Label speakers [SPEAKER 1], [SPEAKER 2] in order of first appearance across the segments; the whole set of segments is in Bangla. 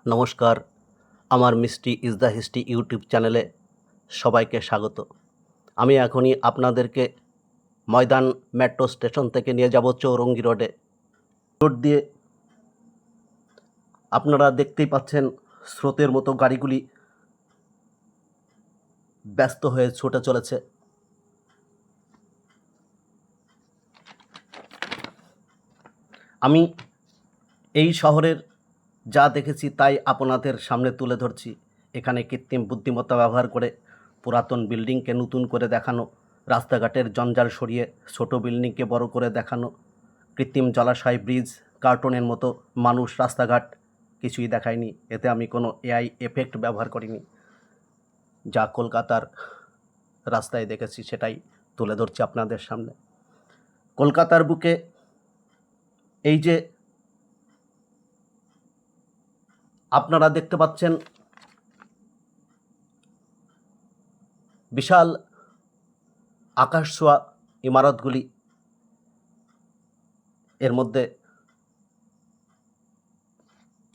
[SPEAKER 1] নমস্কার, আমার মিষ্টি ইজ দ্য হিস্ট্রি ইউটিউব চ্যানেলে সবাইকে স্বাগত। আমি এখনই আপনাদেরকে ময়দান মেট্রো স্টেশন থেকে নিয়ে যাব চৌরঙ্গি রোড দিয়ে আপনারা দেখতেই পাচ্ছেন স্রোতের মতো গাড়িগুলি ব্যস্ত হয়ে ছুটে চলেছে। আমি এই শহরের যা দেখেছি তাই আপনাদের সামনে তুলে ধরছি। এখানে কৃত্রিম বুদ্ধিমত্তা ব্যবহার করে পুরাতন বিল্ডিংকে নতুন করে দেখানো, রাস্তাঘাটের জঞ্জাল সরিয়ে ছোট বিল্ডিংকে বড় করে দেখানো, কৃত্রিম জলাশয়, ব্রিজ, কার্টুনের মতো মানুষ, রাস্তাঘাট কিছুই দেখায়নি। এতে আমি কোনো এআই এফেক্ট ব্যবহার করিনি। যা কলকাতার রাস্তায় দেখেছি সেটাই তুলে ধরছি আপনাদের সামনে। কলকাতার বুকে এই যে আপনারা দেখতে পাচ্ছেন বিশাল আকাশ ছোঁয়া ইমারতগুলি, এর মধ্যে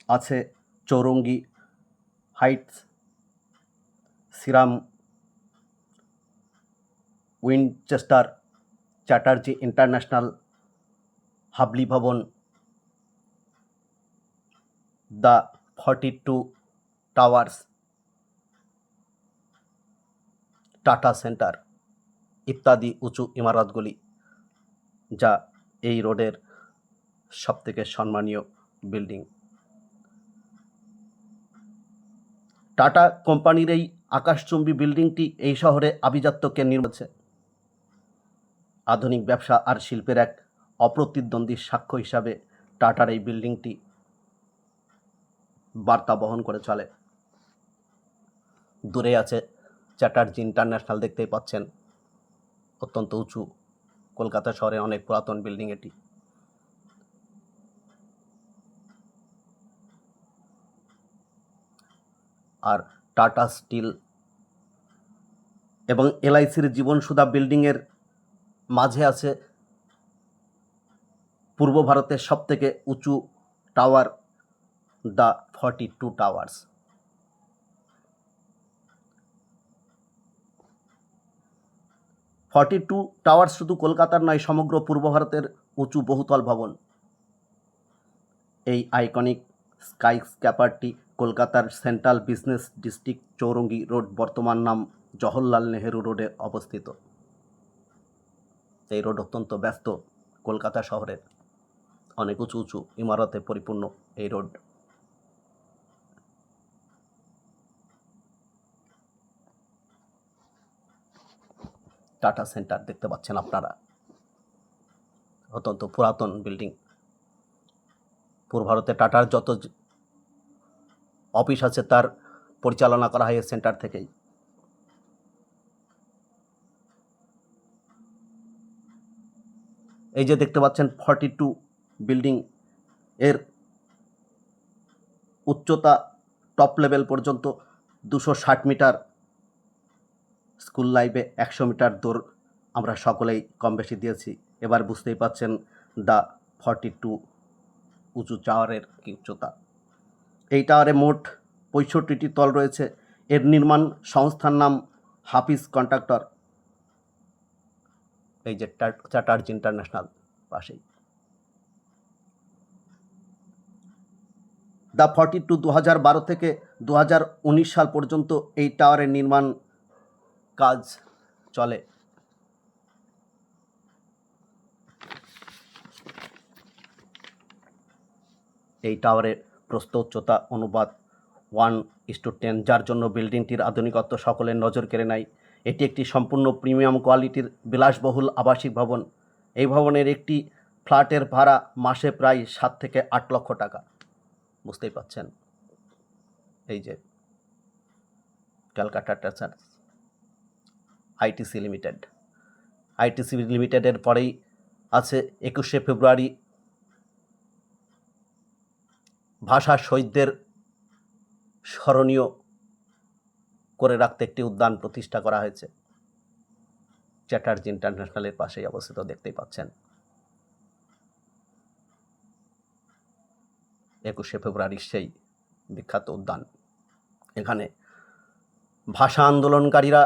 [SPEAKER 1] আছে Chowringhee heights, Shriram, Winchester, Chatterjee international, হাবলি ভবন, দ্য 42 টাওয়ার্স, টাটা সেন্টার ইত্যাদি উঁচু ইমারতগুলি, যা এই রোডের সবথেকে সম্মানীয় বিল্ডিং। টাটা কোম্পানির এই আকাশচুম্বী বিল্ডিংটি এই শহরে আভিজাত্যকে নির্মিত। আধুনিক ব্যবসা আর শিল্পের এক অপ্রতিদ্বন্দ্বী সাক্ষ্য হিসাবে টাটার এই বিল্ডিংটি বার্তা বহন করে চলে। দূরে আছে চ্যাটার্জি ইন্টারন্যাশনাল, দেখতেই পাচ্ছেন, অত্যন্ত উঁচু, কলকাতা শহরে অনেক পুরাতন বিল্ডিং এটি। আর টাটা স্টিল এবং এলআইসির জীবনসুধা বিল্ডিংয়ের মাঝে আছে পূর্ব ভারতের সবথেকে উঁচু টাওয়ার, দ্য 42 টাওয়ার্স। টাওয়ার্স শুধু কলকাতার নয়, সমগ্র পূর্ব ভারতের উঁচু বহুতল ভবন। এই আইকনিক স্কাই স্ক্যাপারটি কলকাতার central business district Chowringhee road, বর্তমান নাম জওহরলাল নেহেরু রোডে অবস্থিত। এই রোড অত্যন্ত ব্যস্ত, কলকাতা শহরের অনেক উঁচু উঁচু ইমারতে পরিপূর্ণ এই রোড। টাটা সেন্টার দেখতে পাচ্ছেন আপনারা, অত্যন্ত পুরাতন বিল্ডিং। পূর্ব ভারতে টাটার যত অফিস আছে তার পরিচালনা করা হয় এই সেন্টার থেকেই। এই যে দেখতে পাচ্ছেন 42 বিল্ডিং, এর উচ্চতা টপ লেভেল পর্যন্ত 260 মিটার। স্কুল লাইফে 100 মিটার দৌড় আমরা সকলেই কম বেশি দিয়েছি। এবার বুঝতেই পাচ্ছেন দ্য 42 উঁচু টাওয়ারের কি উচ্চতা। এই টাওয়ারে মোট 65টি তল রয়েছে। এর নির্মাণ সংস্থার নাম হাফিজ কন্ট্রাক্টর। এই যে চ্যাটার্জি ইন্টারন্যাশনাল পাশেই। দ্য 42 2012 থেকে 2019 সাল পর্যন্ত এই টাওয়ারের নির্মাণ কাজ চলে। এই টাওয়ারের প্রস্থ উচ্চতা অনুপাত 1:10, যার জন্য বিল্ডিংটির আধুনিকত্ব সকলের নজর কেড়ে নেয়। এটি একটি সম্পূর্ণ প্রিমিয়াম কোয়ালিটির বিলাসবহুল আবাসিক ভবন। এই ভবনের একটি ফ্ল্যাটের ভাড়া মাসে প্রায় 7 থেকে 8 লক্ষ টাকা। বুঝতেই পাচ্ছেন। এই যে Calcutta Texas ITC limited. ITC লিমিটেডের পরেই আছে 21শে ফেব্রুয়ারি ভাষা শহীদদের স্মরণীয় করে রাখতে একটি উদ্যান প্রতিষ্ঠা করা হয়েছে। চ্যাটার্জি ইন্টারন্যাশনালের পাশেই অবস্থিত, দেখতেই পাচ্ছেন। 21শে ফেব্রুয়ারি সেই বিখ্যাত উদ্যান। এখানে ভাষা আন্দোলনকারীরা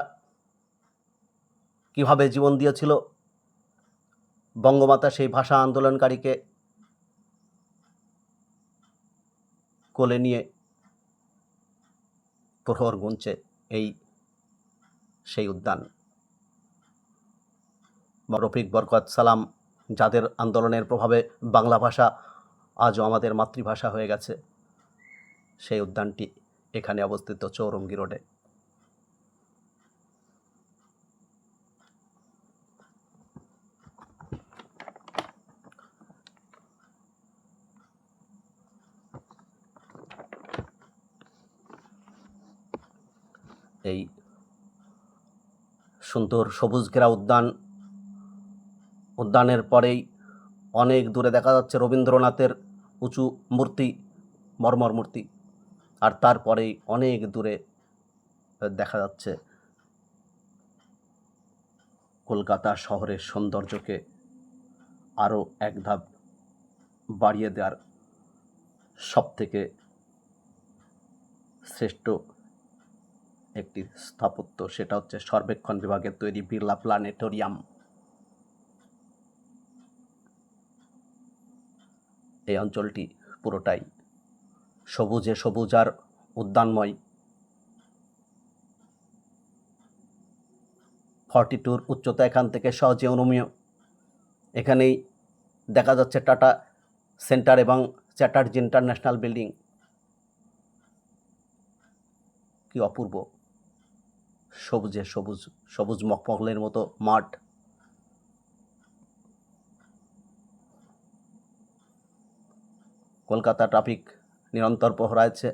[SPEAKER 1] কিভাবে জীবন দিয়েছিল, বঙ্গমাতা সেই ভাষা আন্দোলনকারীকে কোলে নিয়ে প্রহর গুনছে সেই উদ্যান। রফিক, বরকত, সালাম, যাদের আন্দোলনের প্রভাবে বাংলা ভাষা আজও আমাদের মাতৃভাষা হয়ে গেছে, সেই উদ্যানটি এখানে অবস্থিত চৌরঙ্গি রোডে। এই সুন্দর সবুজ ঘেরা উদ্যানের পরেই অনেক দূরে দেখা যাচ্ছে রবীন্দ্রনাথের উঁচু মূর্তি, মর্মর মূর্তি, আর তারপরেই অনেক দূরে দেখা যাচ্ছে কলকাতা শহরের সৌন্দর্যকে আরও এক ধাপ বাড়িয়ে দেওয়ার সবথেকে শ্রেষ্ঠ একটি স্থাপত্য, সেটা হচ্ছে সর্বেক্ষণ বিভাগের তৈরি বিড়লা প্ল্যানেটোরিয়াম। এই অঞ্চলটি পুরোটাই সবুজে সবুজ আর উদ্যানময়। 42 উচ্চতা এখান থেকে সহজে অনুমেয়। এখানেই দেখা যাচ্ছে টাটা সেন্টার এবং চ্যাটার্জি ইন্টারন্যাশনাল বিল্ডিং। কি অপূর্ব সবুজে সবুজ, সবুজ মখমলের মতো মাঠ। কলকাতা ট্রাফিক নিরন্তর পহরাচ্ছে।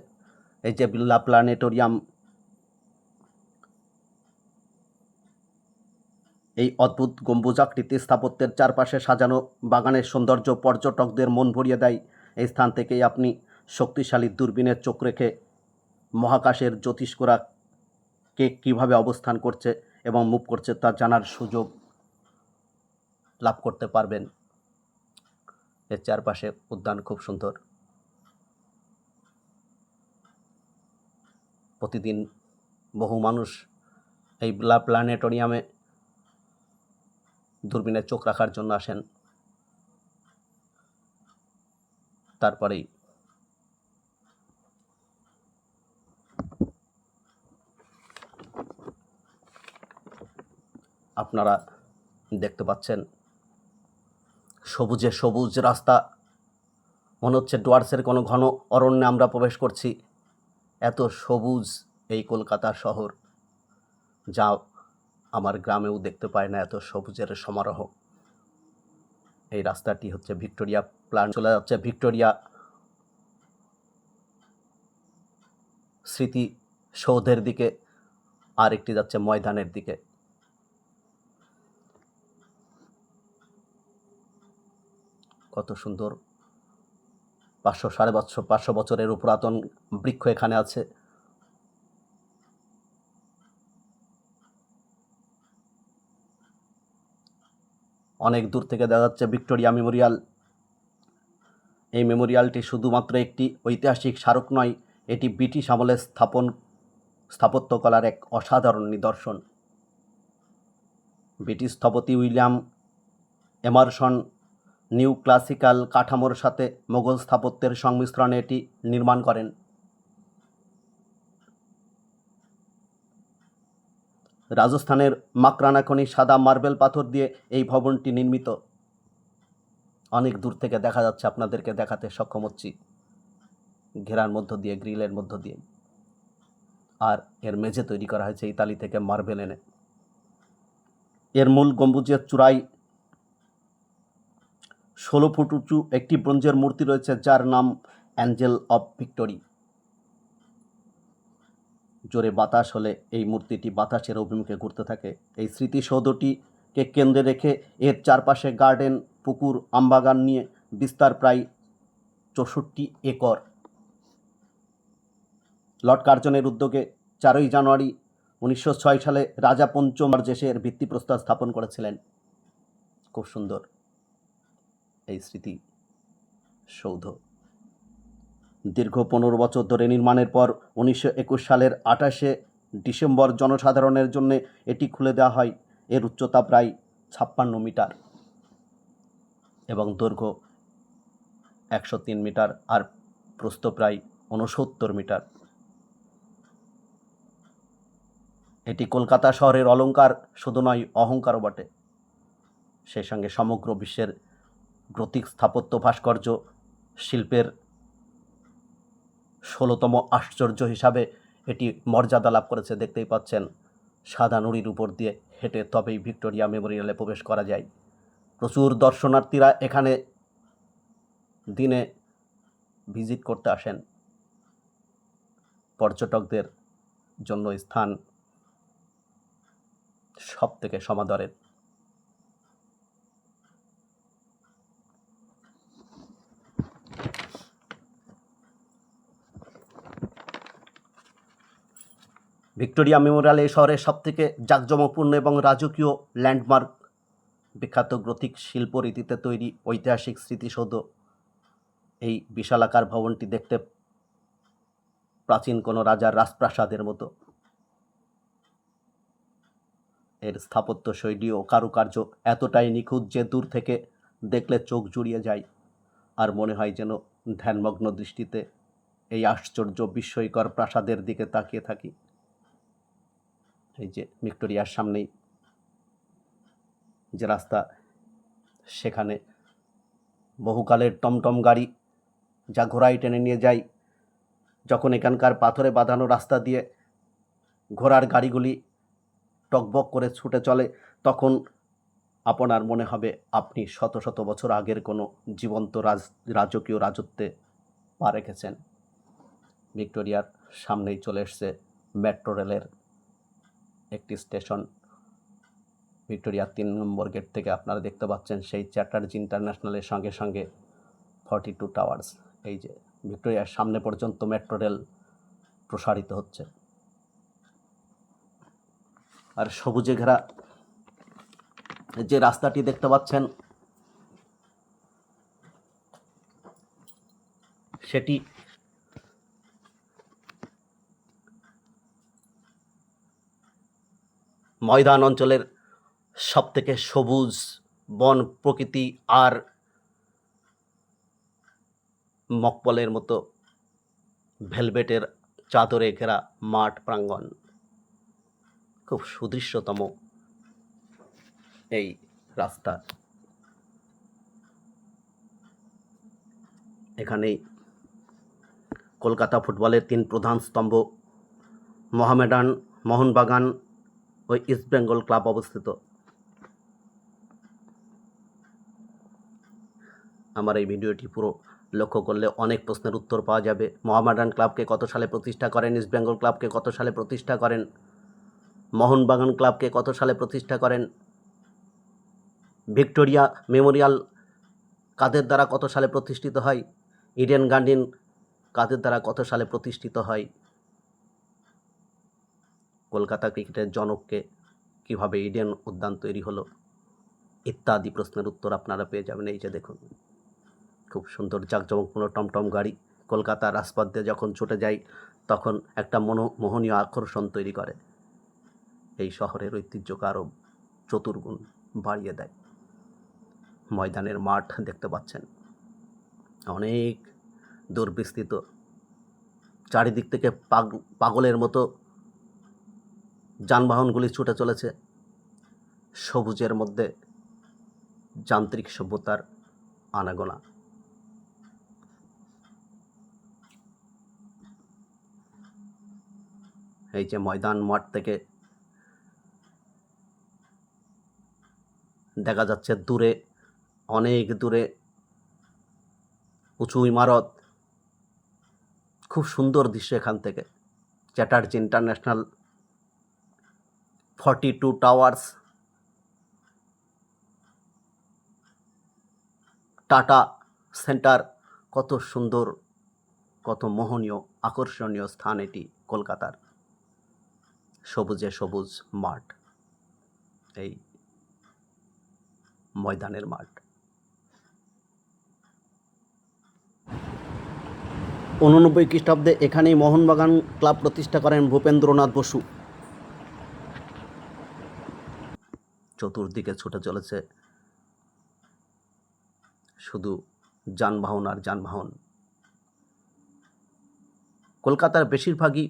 [SPEAKER 1] এই যে বিড়লা প্ল্যানেটোরিয়াম, এই অদ্ভুত গম্বুজাকৃতি স্থাপত্যের চারপাশে সাজানো বাগানের সৌন্দর্য পর্যটকদের মন ভরিয়ে দেয়। এই স্থান থেকেই আপনি শক্তিশালী দূরবীনের চোখ রেখে মহাকাশের জ্যোতিষ্করা কে কীভাবে অবস্থান করছে এবং মুভ করছে তা জানার সুযোগ লাভ করতে পারবেন। এর চারপাশে উদ্যান খুব সুন্দর। প্রতিদিন বহু মানুষ এই বিড়লা প্ল্যানেটোরিয়ামে দূরবীনের চোখ রাখার জন্য আসেন। তারপরেই আপনারা দেখতে পাচ্ছেন সবুজে সবুজ রাস্তা, মনে হচ্ছে ডুয়ার্সের কোনো ঘন অরণ্যে আমরা প্রবেশ করছি। এত সবুজ এই কলকাতা শহর, যা আমার গ্রামেও দেখতে পায় না, এত সবুজের সমারোহ। এই রাস্তাটি হচ্ছে ভিক্টোরিয়া প্ল্যান, চলে যাচ্ছে ভিক্টোরিয়া স্মৃতি সৌধের দিকে, আর একটি যাচ্ছে ময়দানের দিকে। কত সুন্দর 500 বছরের পুরাতন বৃক্ষ এখানে আছে। অনেক দূর থেকে দেখা যাচ্ছে ভিক্টোরিয়া মেমোরিয়াল। এই মেমোরিয়ালটি শুধুমাত্র একটি ঐতিহাসিক স্মারক নয়, এটি ব্রিটিশ আমলের স্থাপত্যকলার এক অসাধারণ নিদর্শন। ব্রিটিশ স্থপতি উইলিয়াম এমারসন নিউ ক্লাসিক্যাল কাঠামোর সাথে মোগল স্থাপত্যের সংমিশ্রণে এটি নির্মাণ করেন। রাজস্থানের মাকরানা খনি সাদা মার্বেল পাথর দিয়ে এই ভবনটি নির্মিত। অনেক দূর থেকে দেখা যাচ্ছে, আপনাদেরকে দেখাতে সক্ষম হচ্ছি ঘেরার মধ্য দিয়ে, গ্রিলের মধ্য দিয়ে। আর এর মেঝে তৈরি করা হয়েছে ইতালি থেকে মার্বেল এনে। এর মূল গম্বুজের চূড়ায় 16 ফুট উঁচু একটি ব্রোঞ্জের মূর্তি রয়েছে, যার নাম অ্যাঞ্জেল অফ ভিক্টোরি। জোরে বাতাস হলে এই মূর্তিটি বাতাসের অভিমুখে ঘুরতে থাকে। এই স্মৃতিসৌধটিকে কেন্দ্রে রেখে এর চারপাশে গার্ডেন, পুকুর, আমবাগান নিয়ে বিস্তার প্রায় 64 একর। লর্ড কার্জনের উদ্যোগে 4ই জানুয়ারি 1906 সালে রাজা পঞ্চম জর্জেস এর ভিত্তিপ্রস্তর স্থাপন করেছিলেন। খুব সুন্দর এই স্মৃতি সৌধ। দীর্ঘ 15 বছর ধরে নির্মাণের পর 1921 সালের 28শে ডিসেম্বর জনসাধারণের জন্য এটি খুলে দেওয়া হয়। এর উচ্চতা প্রায় 56 মিটার এবং দৈর্ঘ্য 103 মিটার আর প্রস্থ প্রায় 69 মিটার। এটি কলকাতা শহরের অলংকার শুধু নয়, অহংকারও বটে। সেই সঙ্গে সমগ্র বিশ্বের গতিক স্থাপত্য ভাস্কর্য শিল্পের 16তম আশ্চর্য হিসাবে এটি মর্যাদা লাভ করেছে। দেখতেই পাচ্ছেন, সাদা নুড়ির উপর দিয়ে হেঁটে তবেই ভিক্টোরিয়া মেমোরিয়ালে প্রবেশ করা যায়। প্রচুর দর্শনার্থীরা এখানে দিনে ভিজিট করতে আসেন। পর্যটকদের জন্য স্থান সব থেকে সমাদরের। ভিক্টোরিয়া মেমোরিয়াল এই শহরের সবথেকে জাঁকজমকপূর্ণ এবং রাজকীয় ল্যান্ডমার্ক। বিখ্যাত গথিক শিল্পরীতিতে তৈরি ঐতিহাসিক স্মৃতিসৌধ। এই বিশালাকার ভবনটি দেখতে প্রাচীন কোনো রাজার রাজপ্রাসাদের মতো। এর স্থাপত্য শৈলী ও কারুকার্য এতটাই নিখুঁত যে দূর থেকে দেখলে চোখ জুড়িয়ে যায় আর মনে হয় যেন ধ্যানমগ্ন দৃষ্টিতে এই আশ্চর্য বিস্ময়কর প্রাসাদের দিকে তাকিয়ে থাকি। এই যে ভিক্টোরিয়ার সামনেই যে রাস্তা, সেখানে বহুকালের টমটম গাড়ি যা ঘোড়ায় টেনে নিয়ে যায়। যখন এখানকার পাথরে বাঁধানো রাস্তা দিয়ে ঘোড়ার গাড়িগুলি টকবক করে ছুটে চলে, তখন আপনার মনে হবে আপনি শত শত বছর আগের কোনো জীবন্ত রাজকীয় রাজত্বে পা রেখেছেন। ভিক্টোরিয়ার সামনেই চলে এসছে মেট্রো রেলের একটি স্টেশন। ভিক্টোরিয়ার 3 নম্বর গেট থেকে আপনারা দেখতে পাচ্ছেন সেই চ্যাটার্জি ইন্টারন্যাশনালের সঙ্গে সঙ্গে 42 টাওয়ার্স। এই যে ভিক্টোরিয়ার সামনে পর্যন্ত মেট্রো রেল প্রসারিত হচ্ছে। আর সবুজে ঘেরা যে রাস্তাটি দেখতে পাচ্ছেন, সেটি ময়দান অঞ্চলের সবথেকে সবুজ বন প্রকৃতি আর মকপলের মতো ভেলভেটের চাদরে ঘেরা মাঠ প্রাঙ্গণ। খুব সুদৃশ্যতম এই রাস্তা। এখানেই কলকাতা ফুটবলের 3 প্রধান স্তম্ভ মোহামেডান, মোহনবাগান ও ইস্ট বেঙ্গল ক্লাব অবস্থিত। আমার এই ভিডিওটি পুরো লক্ষ্য করলে অনেক প্রশ্নের উত্তর পাওয়া যাবে। মোহামেডান ক্লাবকে কত সালে প্রতিষ্ঠা করেন, ইস্ট বেঙ্গল ক্লাবকে কত সালে প্রতিষ্ঠা করেন, মোহনবাগান ক্লাবকে কত সালে প্রতিষ্ঠা করেন, ভিক্টোরিয়া মেমোরিয়াল কাদের দ্বারা কত সালে প্রতিষ্ঠিত হয়, ইডেন গার্ডেন কাদের দ্বারা কত সালে প্রতিষ্ঠিত হয়, কলকাতা ক্রিকেটের জনককে কিভাবে ইডেন উদ্যান তৈরি হলো, ইত্যাদি প্রশ্নের উত্তর আপনারা পেয়ে যাবেন। এই যে দেখুন, খুব সুন্দর জাঁকজমকপূর্ণ টমটম গাড়ি কলকাতার রাজপথ দিয়ে যখন ছুটে যায়, তখন একটা মোহনীয় আকর্ষণ তৈরি করে। এই শহরের ঐতিহ্যকে আরও চতুর্গুণ বাড়িয়ে দেয়। ময়দানের মাঠ দেখতে পাচ্ছেন, অনেক দূর বিস্তৃত। চারিদিক থেকে পাগলের মতো যানবাহনগুলি ছুটে চলেছে। সবুজের মধ্যে যান্ত্রিক সভ্যতার আনাগোনা। এই যে ময়দান মাঠ থেকে দেখা যাচ্ছে দূরে, অনেক দূরে উঁচু ইমারত। খুব সুন্দর দৃশ্য এখান থেকে। Chatterjee international, 42 towers, tata centre. কত সুন্দর, কত মোহনীয়, আকর্ষণীয় স্থান এটি কলকাতার। সবুজে সবুজ মাঠ, এই ময়দানের মাঠ। 1989 খ্রিস্টাব্দে এখানেই মোহনবাগান ক্লাব প্রতিষ্ঠা করেন ভূপেন্দ্রনাথ বসু। চতুর্দিকে ছুটে চলেছে শুধু যানবাহন আর যানবাহন। কলকাতার বেশিরভাগই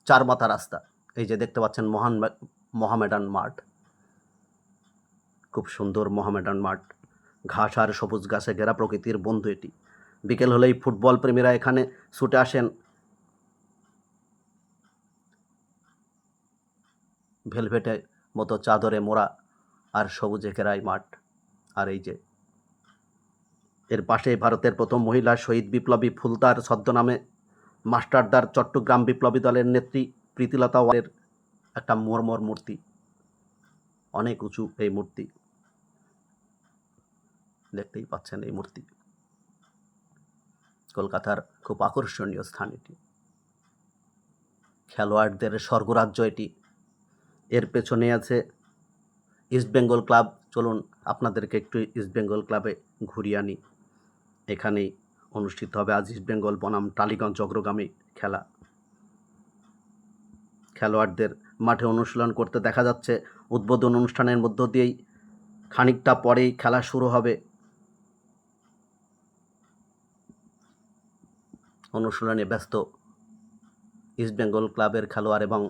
[SPEAKER 1] চার মাথা রাস্তা। এই যে দেখতে পাচ্ছেন মোহামেডান মাঠ, খুব সুন্দর মোহামেডান মাঠ, ঘাস আর সবুজ গাছে ঘেরা প্রকৃতির বন্ধু এটি। বিকেল হলেই ফুটবল প্রেমীরা এখানে ছুটে আসেন। ভেলভেটে মতো চাদরে মোড়া আর সবুজে ঘেরাই মাঠ। আর এই যে এর পাশে ভারতের প্রথম মহিলা শহীদ বিপ্লবী ফুলতার ছদ্মনামে মাস্টারদার চট্টগ্রাম বিপ্লবী দলের নেত্রী প্রীতিলতা ওয়ালের একটা মর্মর মূর্তি, অনেক উঁচু এই মূর্তি, দেখতেই পাচ্ছেন এই মূর্তি। কলকাতার খুব আকর্ষণীয় স্থান এটি, খেলোয়াড়দের স্বর্গরাজ্য এটি। এর পেছনে আছে ইস্টবেঙ্গল ক্লাব। চলুন আপনাদেরকে একটু ইস্টবেঙ্গল ক্লাবে ঘুরিয়ে আনি। এখানেই অনুষ্ঠিত হবে আজ ইস্টবেঙ্গল বনাম টালিগঞ্জ অগ্রগামী খেলা। খেলোয়াড়দের মাঠে অনুশীলন করতে দেখা যাচ্ছে। উদ্বোধন অনুষ্ঠানের মধ্য দিয়েই খানিকটা পরেই খেলা শুরু হবে। অনুশীলনে ব্যস্ত ইস্টবেঙ্গল ক্লাবের খেলোয়াড় এবং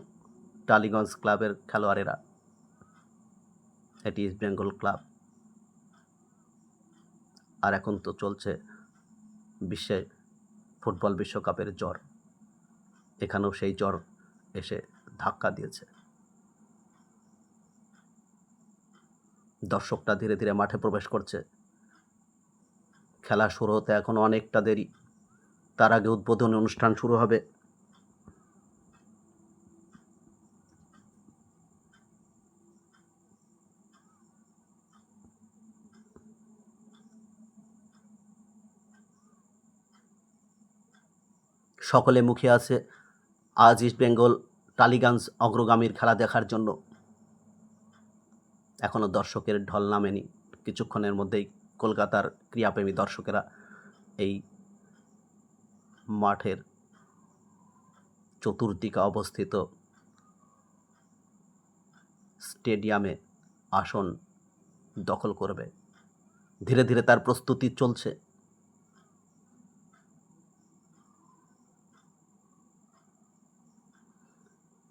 [SPEAKER 1] টালিগঞ্জ ক্লাবের খেলোয়াড়েরা। এটি ইস্টবেঙ্গল ক্লাব। আর এখন তো চলছে বিশ্বে ফুটবল বিশ্বকাপের জ্বর, এখানেও সেই জ্বর এসে ধাক্কা দিয়েছে। দর্শকরা ধীরে ধীরে মাঠে প্রবেশ করছে। খেলা শুরু হতে এখন অনেকটা দেরি, তার আগে উদ্বোধনী অনুষ্ঠান শুরু হবে। সকলে মুখে আছে আজ ইস্টবেঙ্গল টালিগঞ্জ অগ্রগামীর খেলা দেখার জন্য। এখনও দর্শকের ঢল নামেনি। কিছুক্ষণের মধ্যেই কলকাতার ক্রীড়াপ্রেমী দর্শকেরা এই মাঠের চতুর্দিকে অবস্থিত স্টেডিয়ামে আসন দখল করবে। ধীরে ধীরে তার প্রস্তুতি চলছে।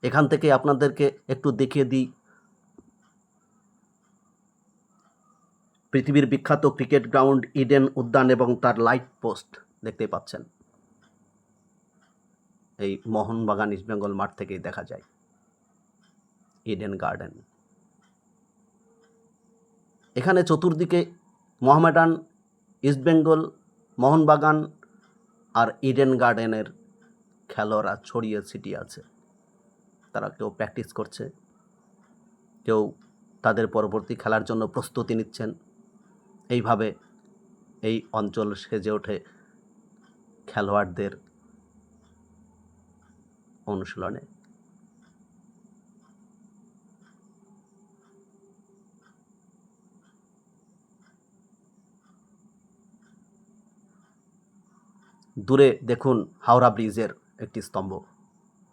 [SPEAKER 1] এখান থেকে আপনাদেরকে একটু দেখিয়ে দিই পৃথিবীর বিখ্যাত ক্রিকেট গ্রাউন্ড ইডেন উদ্যান এবং তার লাইট পোস্ট দেখতেই পাচ্ছেন। এই মোহনবাগান ইস্টবেঙ্গল মাঠ থেকেই দেখা যায় ইডেন গার্ডেন। এখানে চতুর্দিকে মোহামেডান, ইস্টবেঙ্গল, মোহনবাগান আর ইডেন গার্ডেনের খেলোয়াড়রা ছড়িয়ে ছিটিয়ে আছে। তারা কেউ প্র্যাকটিস করছে, কেউ তাদের পরবর্তী খেলার জন্য প্রস্তুতি নিচ্ছেন। এইভাবে এই অঞ্চল সেজে ওঠে খেলোয়াড়দের অনুশীলনে। দূরে দেখুন হাওড়া ব্রিজের একটি স্তম্ভ।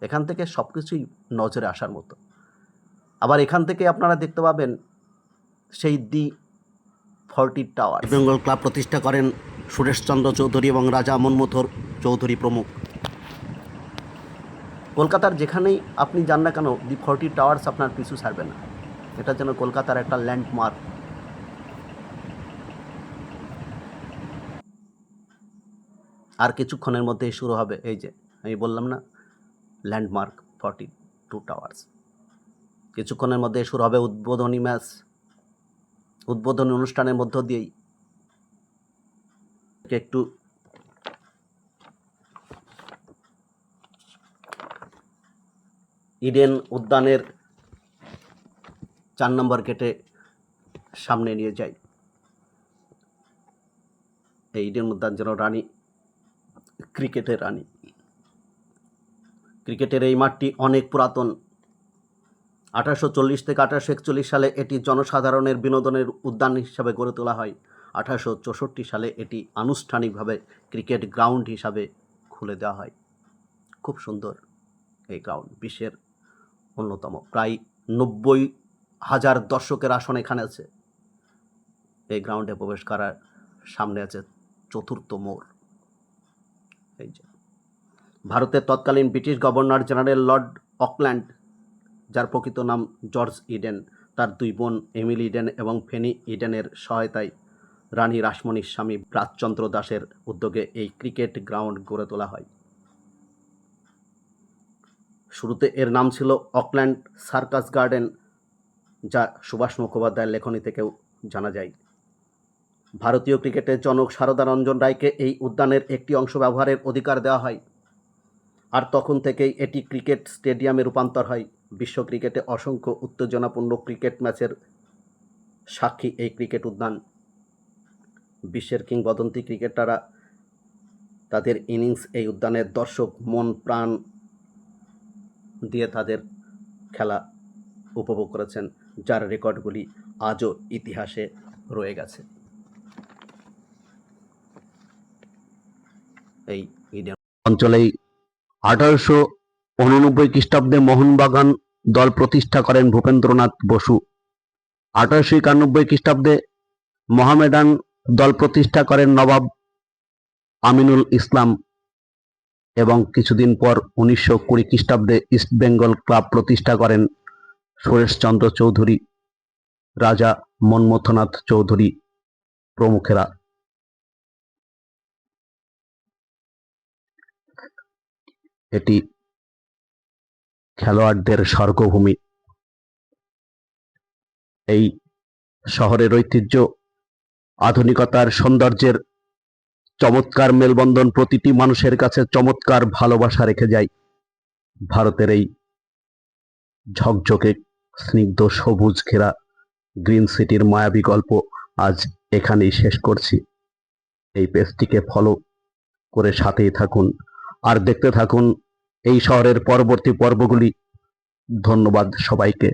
[SPEAKER 1] এখান থেকে সব কিছুই নজরে আসার মতো। আবার এখান থেকে আপনারা দেখতে পাবেন সেই দি 40 টাওয়ার। বেঙ্গল ক্লাব প্রতিষ্ঠা করেন সুরেশচন্দ্র চৌধুরী এবং রাজা মনমোহর চৌধুরী প্রমুখ। কলকাতার যেখানেই আপনি যান না কেন, দি 40 টাওয়ার্স আপনার পিছু ছাড়বে না। এটা যেন কলকাতার একটা ল্যান্ডমার্ক। আর কিছুক্ষণের মধ্যেই শুরু হবে, এই যে আমি বললাম না, ল্যান্ডমার্ক 42 টাওয়ার্স। কিছুক্ষণের মধ্যে শুরু হবে উদ্বোধনী ম্যাচ। উদ্বোধনী অনুষ্ঠানের মধ্য দিয়েই একটু ইডেন উদ্যানের 4 নম্বর গেটে সামনে নিয়ে যাই। এই ইডেন উদ্যান যেন রানী, ক্রিকেটের রানী। ক্রিকেটের এই মাঠটি অনেক পুরাতন। 1840 থেকে 1841 সালে এটি জনসাধারণের বিনোদনের উদ্যান হিসাবে গড়ে তোলা হয়। 1864 সালে এটি আনুষ্ঠানিকভাবে ক্রিকেট গ্রাউন্ড হিসাবে খুলে দেওয়া হয়। খুব সুন্দর এই গ্রাউন্ড, বিশ্বের অন্যতম। প্রায় 90,000 দর্শকের আসন এখানে আছে। এই গ্রাউন্ডে প্রবেশ করার সামনে আছে চতুর্থ মোড়। এই যে ভারতের তৎকালীন British governor general Lord Auckland, যার প্রকৃত নাম জর্জ ইডেন, তার 2 বোন এমিলি ইডেন এবং ফেনি ইডেনের সহায়তায় রানী রাসমণির স্বামী রাজচন্দ্র দাসের উদ্যোগে এই ক্রিকেট গ্রাউন্ড গড়ে তোলা হয়। শুরুতে এর নাম ছিল অকল্যান্ড সার্কাস গার্ডেন, যা সুভাষ মুখোপাধ্যায়ের লেখনী থেকেও জানা যায়। ভারতীয় ক্রিকেটের জনক সারদা রঞ্জন রায়কে এই উদ্যানের একটি অংশ ব্যবহারের অধিকার দেওয়া হয়, আর তখন থেকেই এটি ক্রিকেট স্টেডিয়ামে রূপান্তর হয়। বিশ্ব ক্রিকেটে অসংখ্য উত্তেজনাপূর্ণ ক্রিকেট ম্যাচের সাক্ষী এই ক্রিকেট উদ্যান। বিশ্বের কিংবদন্তি ক্রিকেটাররা তাদের ইনিংস এই উদ্যানের দর্শক মন প্রাণ দিয়ে তাদের খেলা উপভোগ করেছেন, যার রেকর্ডগুলি আজও ইতিহাসে রয়ে গেছে। এই ইডেন অঞ্চলেই 1889 খ্রিস্টাব্দে মোহনবাগান দল প্রতিষ্ঠা করেন ভূপেন্দ্রনাথ বসু। 1891 খ্রিস্টাব্দে মোহামেডান দল প্রতিষ্ঠা করেন নবাব আমিনুল ইসলাম এবং কিছুদিন পর 1920 খ্রিস্টাব্দে ইস্ট বেঙ্গল ক্লাব প্রতিষ্ঠা করেন সুরেশচন্দ্র চৌধুরী, রাজা মনমথনাথ চৌধুরী প্রমুখেরা। এটি খেলোয়াড়দের স্বর্গভূমি। এই শহরের ঐতিহ্য, আধুনিকতার সৌন্দর্যের চমৎকার মেলবন্ধন প্রতিটি মানুষের কাছে চমৎকার ভালোবাসা রেখে যায়। ভারতের এই ঝকঝকে স্নিগ্ধ সবুজ ঘেরা গ্রিন সিটির মায়াবী গল্প আজ এখানেই শেষ করছি। এই পেজটিকে ফলো করে সাথেই থাকুন আর দেখতে থাকুন এই শহরের পরবর্তী পর্বগুলি। ধন্যবাদ সবাইকে।